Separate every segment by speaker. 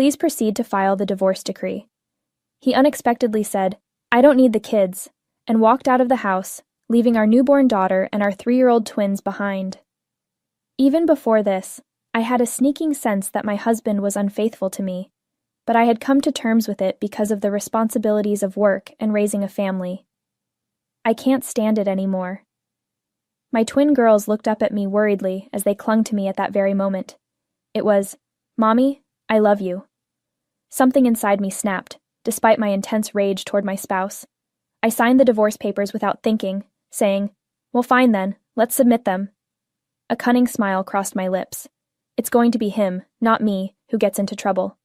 Speaker 1: please proceed to file the divorce decree?" He unexpectedly said, "I don't need the kids," and walked out of the house, leaving our newborn daughter and our 3-year-old twins behind. Even before this, I had a sneaking sense that my husband was unfaithful to me, but I had come to terms with it because of the responsibilities of work and raising a family. I can't stand it anymore. My twin girls looked up at me worriedly as they clung to me at that very moment. It was, "Mommy, I love you." Something inside me snapped, despite my intense rage toward my spouse. I signed the divorce papers without thinking, saying, "Well, fine then, let's submit them." A cunning smile crossed my lips. It's going to be him, not me, who gets into trouble.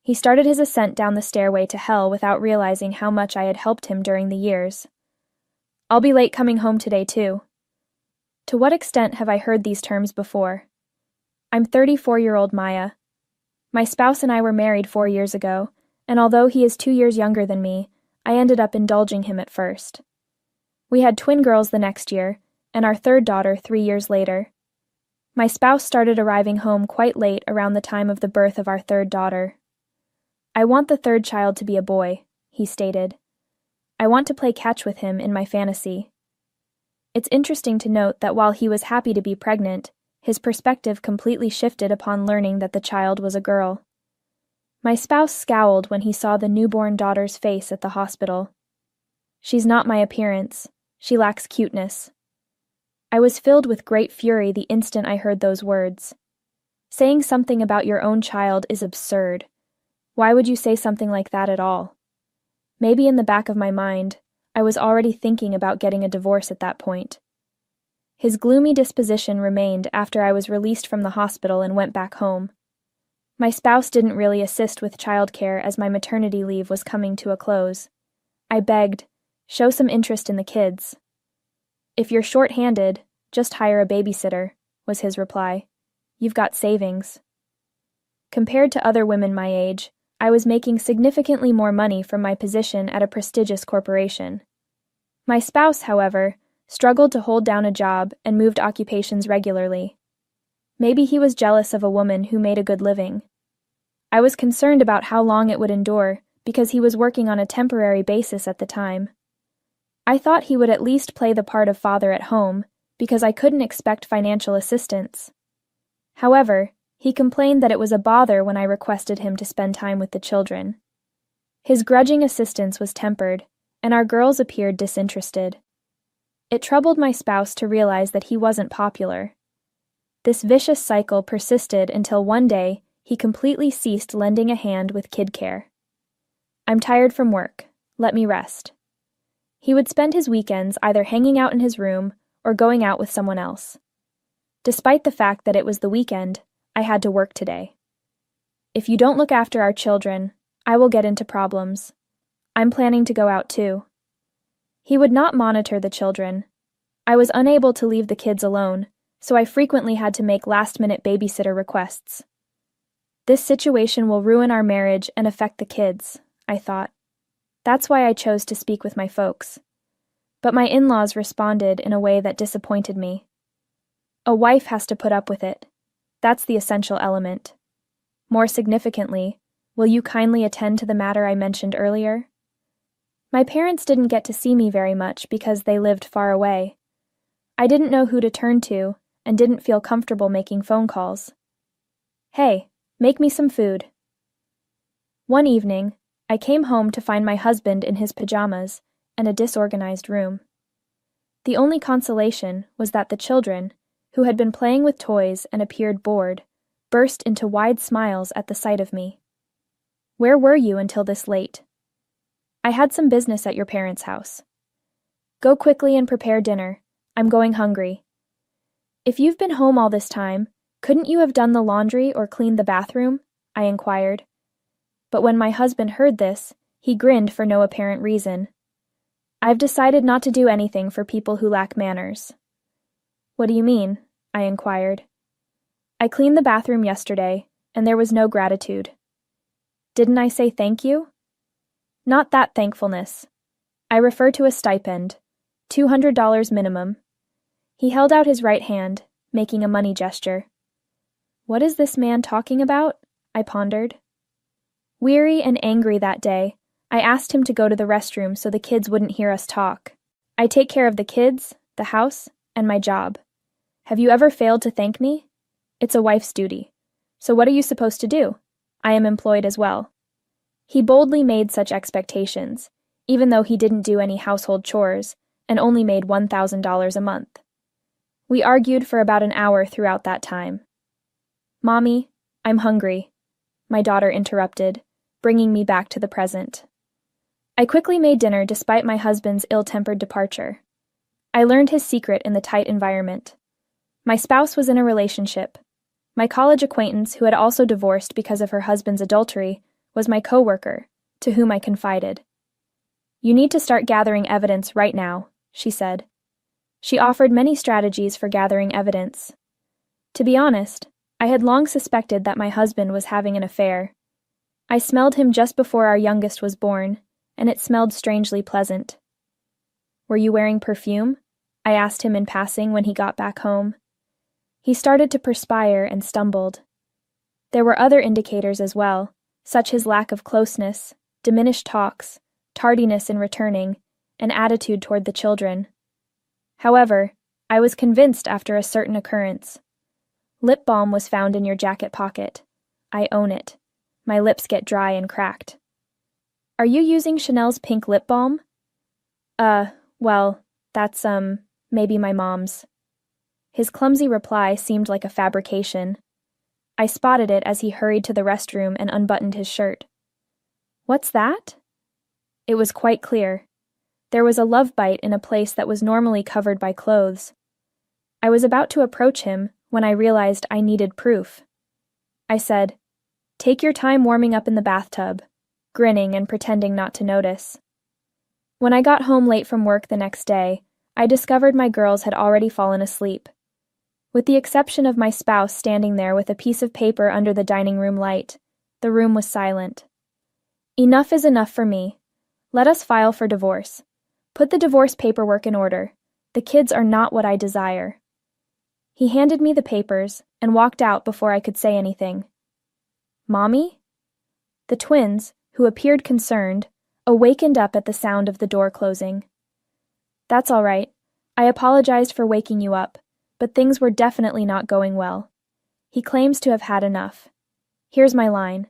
Speaker 1: He started his ascent down the stairway to hell without realizing how much I had helped him during the years. "I'll be late coming home today, too." To what extent have I heard these terms before? I'm 34-year-old Maya. My spouse and I were married 4 years ago, and although he is 2 years younger than me, I ended up indulging him at first. We had twin girls the next year, and our third daughter 3 years later. My spouse started arriving home quite late around the time of the birth of our third daughter. "I want the third child to be a boy," he stated. "I want to play catch with him in my fantasy." It's interesting to note that while he was happy to be pregnant, his perspective completely shifted upon learning that the child was a girl. My spouse scowled when he saw the newborn daughter's face at the hospital. "She's not my appearance. She lacks cuteness." I was filled with great fury the instant I heard those words. Saying something about your own child is absurd. Why would you say something like that at all? Maybe in the back of my mind, I was already thinking about getting a divorce at that point. His gloomy disposition remained after I was released from the hospital and went back home. My spouse didn't really assist with childcare as my maternity leave was coming to a close. I begged, "Show some interest in the kids." "If you're short-handed, just hire a babysitter," was his reply. "You've got savings." Compared to other women my age, I was making significantly more money from my position at a prestigious corporation. My spouse, however, struggled to hold down a job and moved occupations regularly. Maybe he was jealous of a woman who made a good living. I was concerned about how long it would endure because he was working on a temporary basis at the time. I thought he would at least play the part of father at home because I couldn't expect financial assistance. However, he complained that it was a bother when I requested him to spend time with the children. His grudging assistance was tempered, and our girls appeared disinterested. It troubled my spouse to realize that he wasn't popular. This vicious cycle persisted until one day he completely ceased lending a hand with kid care. "I'm tired from work. Let me rest." He would spend his weekends either hanging out in his room or going out with someone else. Despite the fact that it was the weekend, I had to work today. "If you don't look after our children, I will get into problems. I'm planning to go out too." He would not monitor the children. I was unable to leave the kids alone, so I frequently had to make last-minute babysitter requests. This situation will ruin our marriage and affect the kids, I thought. That's why I chose to speak with my folks. But my in-laws responded in a way that disappointed me. A wife has to put up with it. That's the essential element. More significantly, will you kindly attend to the matter I mentioned earlier? My parents didn't get to see me very much because they lived far away. I didn't know who to turn to and didn't feel comfortable making phone calls. "Hey, make me some food." One evening, I came home to find my husband in his pajamas and a disorganized room. The only consolation was that the children, who had been playing with toys and appeared bored, burst into wide smiles at the sight of me. "Where were you until this late?" "I had some business at your parents' house." "Go quickly and prepare dinner. I'm going hungry." "If you've been home all this time, couldn't you have done the laundry or cleaned the bathroom?" I inquired. But when my husband heard this, he grinned for no apparent reason. "I've decided not to do anything for people who lack manners." "What do you mean?" I inquired. "I cleaned the bathroom yesterday, and there was no gratitude." "Didn't I say thank you?" "Not that thankfulness. I refer to a stipend, $200 minimum." He held out his right hand, making a money gesture. What is this man talking about? I pondered. Weary and angry that day, I asked him to go to the restroom so the kids wouldn't hear us talk. I take care of the kids, the house, and my job. Have you ever failed to thank me? It's a wife's duty. So what are you supposed to do? I am employed as well. He boldly made such expectations, even though he didn't do any household chores and only made $1,000 a month. We argued for about an hour throughout that time. Mommy, I'm hungry, my daughter interrupted, bringing me back to the present. I quickly made dinner despite my husband's ill-tempered departure. I learned his secret in the tight environment. My spouse was in a relationship. My college acquaintance, who had also divorced because of her husband's adultery, was my coworker, to whom I confided. You need to start gathering evidence right now, she said. She offered many strategies for gathering evidence. To be honest, I had long suspected that my husband was having an affair. I smelled him just before our youngest was born, and it smelled strangely pleasant. Were you wearing perfume? I asked him in passing when he got back home. He started to perspire and stumbled. There were other indicators as well, such as lack of closeness, diminished talks, tardiness in returning, and attitude toward the children. However, I was convinced after a certain occurrence. Lip balm was found in your jacket pocket. I own it. My lips get dry and cracked. Are you using Chanel's pink lip balm? Well, that's, maybe my mom's. His clumsy reply seemed like a fabrication. I spotted it as he hurried to the restroom and unbuttoned his shirt. What's that? It was quite clear. There was a love bite in a place that was normally covered by clothes. I was about to approach him when I realized I needed proof. I said, "Take your time warming up in the bathtub," grinning and pretending not to notice. When I got home late from work the next day, I discovered my girls had already fallen asleep. With the exception of my spouse standing there with a piece of paper under the dining room light, the room was silent. Enough is enough for me. Let us file for divorce. Put the divorce paperwork in order. The kids are not what I desire. He handed me the papers and walked out before I could say anything. Mommy? The twins, who appeared concerned, awakened up at the sound of the door closing. That's all right. I apologized for waking you up, but things were definitely not going well. He claims to have had enough. Here's my line.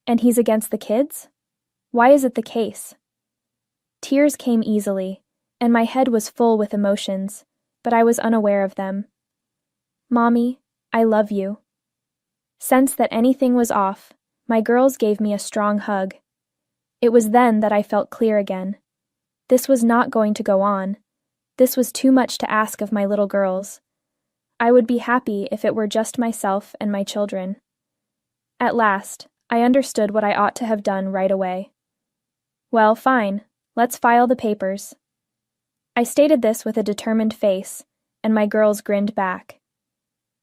Speaker 1: And he's against the kids? Why is it the case? Tears came easily, and my head was full with emotions, but I was unaware of them. Mommy, I love you. Sensed that anything was off, my girls gave me a strong hug. It was then that I felt clear again. This was not going to go on. This was too much to ask of my little girls. I would be happy if it were just myself and my children. At last, I understood what I ought to have done right away. Well, fine, let's file the papers. I stated this with a determined face, and my girls grinned back.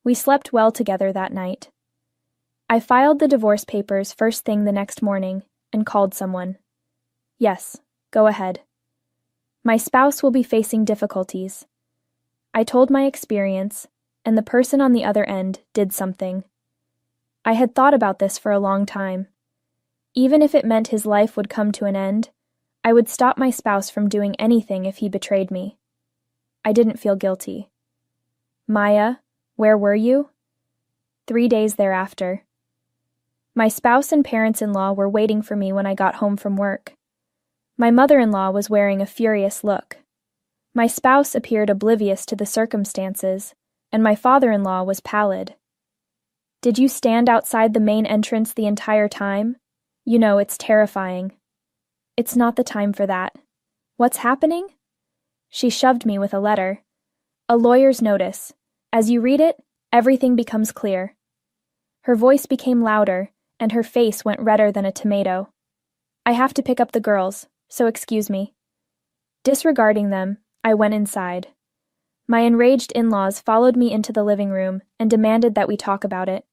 Speaker 1: We slept well together that night. I filed the divorce papers first thing the next morning and called someone. Yes, go ahead. My spouse will be facing difficulties. I told my experience, and the person on the other end did something. I had thought about this for a long time. Even if it meant his life would come to an end, I would stop my spouse from doing anything if he betrayed me. I didn't feel guilty. Maya, where were you? 3 days thereafter. My spouse and parents-in-law were waiting for me when I got home from work. My mother-in-law was wearing a furious look. My spouse appeared oblivious to the circumstances, and my father-in-law was pallid. Did you stand outside the main entrance the entire time? You know, it's terrifying. It's not the time for that. What's happening? She shoved me with a letter. A lawyer's notice. As you read it, everything becomes clear. Her voice became louder, and her face went redder than a tomato. I have to pick up the girls, so excuse me. Disregarding them, I went inside. My enraged in-laws followed me into the living room and demanded that we talk about it.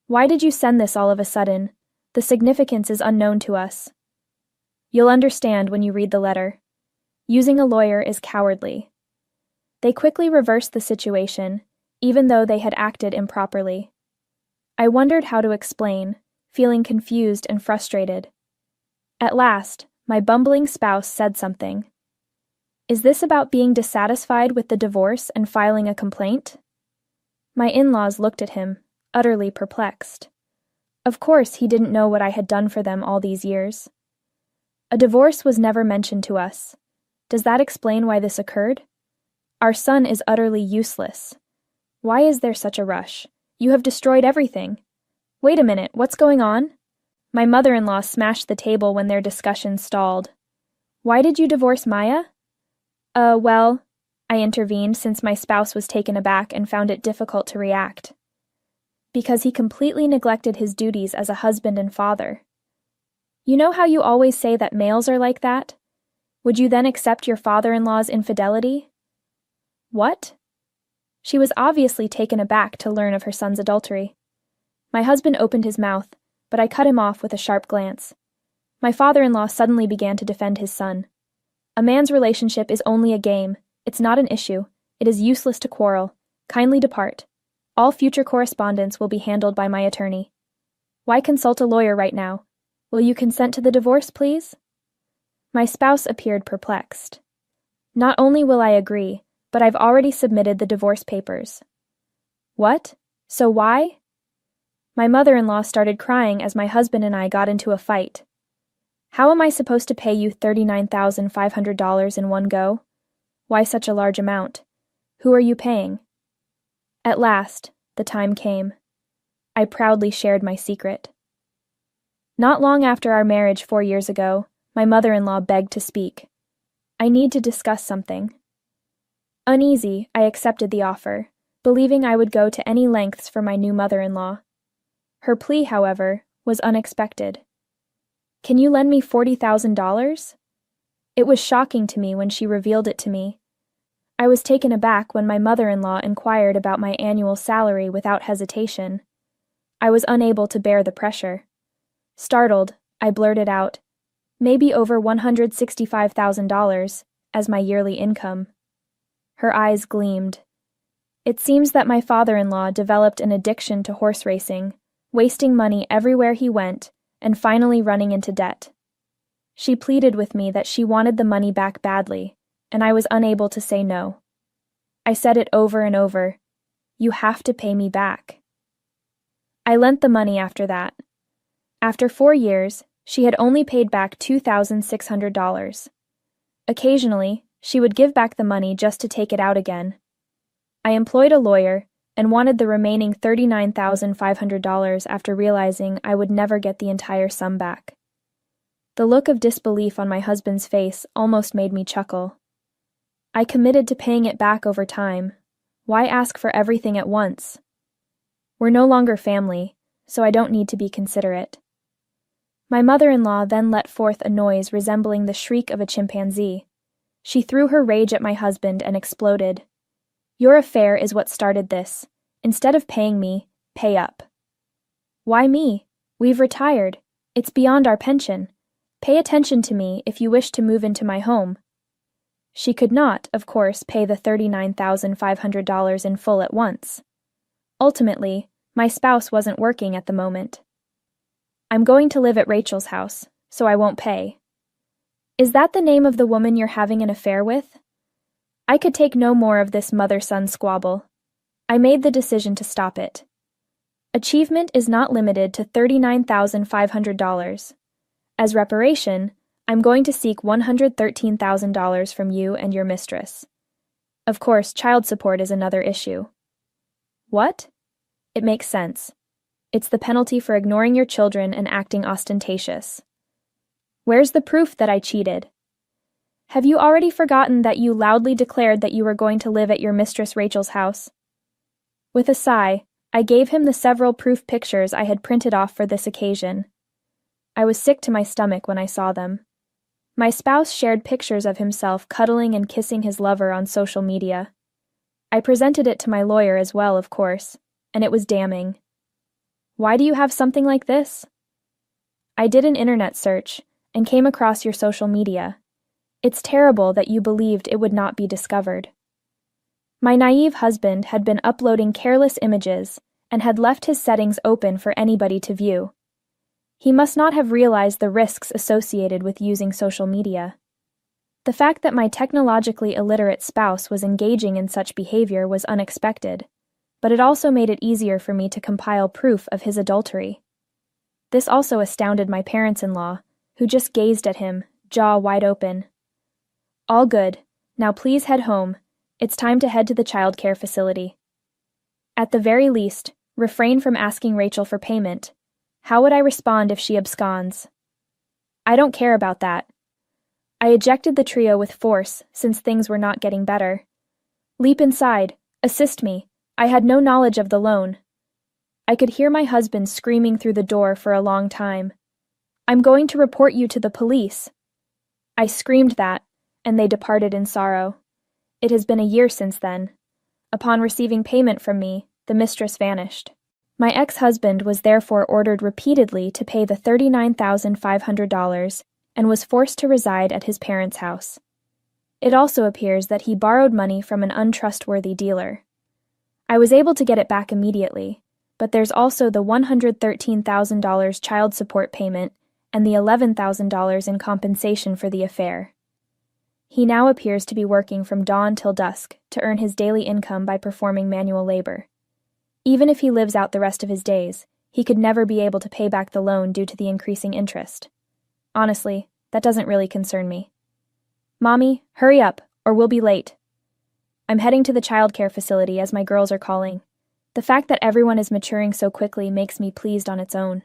Speaker 1: Why did you send this all of a sudden? The significance is unknown to us. You'll understand when you read the letter. Using a lawyer is cowardly. They quickly reversed the situation, even though they had acted improperly. I wondered how to explain, feeling confused and frustrated. At last, my bumbling spouse said something. "Is this about being dissatisfied with the divorce and filing a complaint?" My in-laws looked at him, utterly perplexed. Of course, he didn't know what I had done for them all these years. A divorce was never mentioned to us. Does that explain why this occurred? Our son is utterly useless. Why is there such a rush? You have destroyed everything. Wait a minute, what's going on? My mother-in-law smashed the table when their discussion stalled. Why did you divorce Maya? Well, I intervened since my spouse was taken aback and found it difficult to react. Because he completely neglected his duties as a husband and father. You know how you always say that males are like that? Would you then accept your father-in-law's infidelity? What? She was obviously taken aback to learn of her son's adultery. My husband opened his mouth, but I cut him off with a sharp glance. My father-in-law suddenly began to defend his son. A man's relationship is only a game. It's not an issue. It is useless to quarrel. Kindly depart. All future correspondence will be handled by my attorney. Why consult a lawyer right now? Will you consent to the divorce, please? My spouse appeared perplexed. Not only will I agree, but I've already submitted the divorce papers. What? So why? My mother-in-law started crying as my husband and I got into a fight. How am I supposed to pay you $39,500 in one go? Why such a large amount? Who are you paying? At last, the time came. I proudly shared my secret. Not long after our marriage 4 years ago, my mother-in-law begged to speak. I need to discuss something. Uneasy, I accepted the offer, believing I would go to any lengths for my new mother-in-law. Her plea, however, was unexpected. Can you lend me $40,000? It was shocking to me when she revealed it to me. I was taken aback when my mother-in-law inquired about my annual salary without hesitation. I was unable to bear the pressure. Startled, I blurted out, "Maybe over $165,000 as my yearly income." Her eyes gleamed. It seems that my father-in-law developed an addiction to horse racing, wasting money everywhere he went, and finally running into debt. She pleaded with me that she wanted the money back badly, and I was unable to say no. I said it over and over, "You have to pay me back." I lent the money after that. After 4 years, she had only paid back $2,600. Occasionally, she would give back the money just to take it out again. I employed a lawyer and wanted the remaining $39,500 after realizing I would never get the entire sum back. The look of disbelief on my husband's face almost made me chuckle. I committed to paying it back over time. Why ask for everything at once? We're no longer family, so I don't need to be considerate. My mother-in-law then let forth a noise resembling the shriek of a chimpanzee. She threw her rage at my husband and exploded. "Your affair is what started this. Instead of paying me, pay up." "Why me? We've retired. It's beyond our pension. Pay attention to me if you wish to move into my home." She could not, of course, pay the $39,500 in full at once. Ultimately, my spouse wasn't working at the moment. "I'm going to live at Rachel's house, so I won't pay." "Is that the name of the woman you're having an affair with?" I could take no more of this mother-son squabble. I made the decision to stop it. Achievement is not limited to $39,500. As reparation, I'm going to seek $113,000 from you and your mistress. Of course, child support is another issue. What? It makes sense. It's the penalty for ignoring your children and acting ostentatious. Where's the proof that I cheated? Have you already forgotten that you loudly declared that you were going to live at your mistress Rachel's house? With a sigh, I gave him the several proof pictures I had printed off for this occasion. I was sick to my stomach when I saw them. My spouse shared pictures of himself cuddling and kissing his lover on social media. I presented it to my lawyer as well, of course, and it was damning. Why do you have something like this? I did an internet search and came across your social media. It's terrible that you believed it would not be discovered. My naive husband had been uploading careless images and had left his settings open for anybody to view. He must not have realized the risks associated with using social media. The fact that my technologically illiterate spouse was engaging in such behavior was unexpected, but it also made it easier for me to compile proof of his adultery. This also astounded my parents-in-law, who just gazed at him, jaw wide open. All good. Now please head home. It's time to head to the childcare facility. At the very least, refrain from asking Rachel for payment. How would I respond if she absconds? I don't care about that. I ejected the trio with force, since things were not getting better. Leap inside. Assist me. I had no knowledge of the loan. I could hear my husband screaming through the door for a long time. I'm going to report you to the police. I screamed that, and they departed in sorrow. It has been a year since then. Upon receiving payment from me, the mistress vanished. My ex-husband was therefore ordered repeatedly to pay the $39,500 and was forced to reside at his parents' house. It also appears that he borrowed money from an untrustworthy dealer. I was able to get it back immediately, but there's also the $113,000 child support payment and the $11,000 in compensation for the affair. He now appears to be working from dawn till dusk to earn his daily income by performing manual labor. Even if he lives out the rest of his days, he could never be able to pay back the loan due to the increasing interest. Honestly, that doesn't really concern me. Mommy, hurry up, or we'll be late. I'm heading to the childcare facility as my girls are calling. The fact that everyone is maturing so quickly makes me pleased on its own.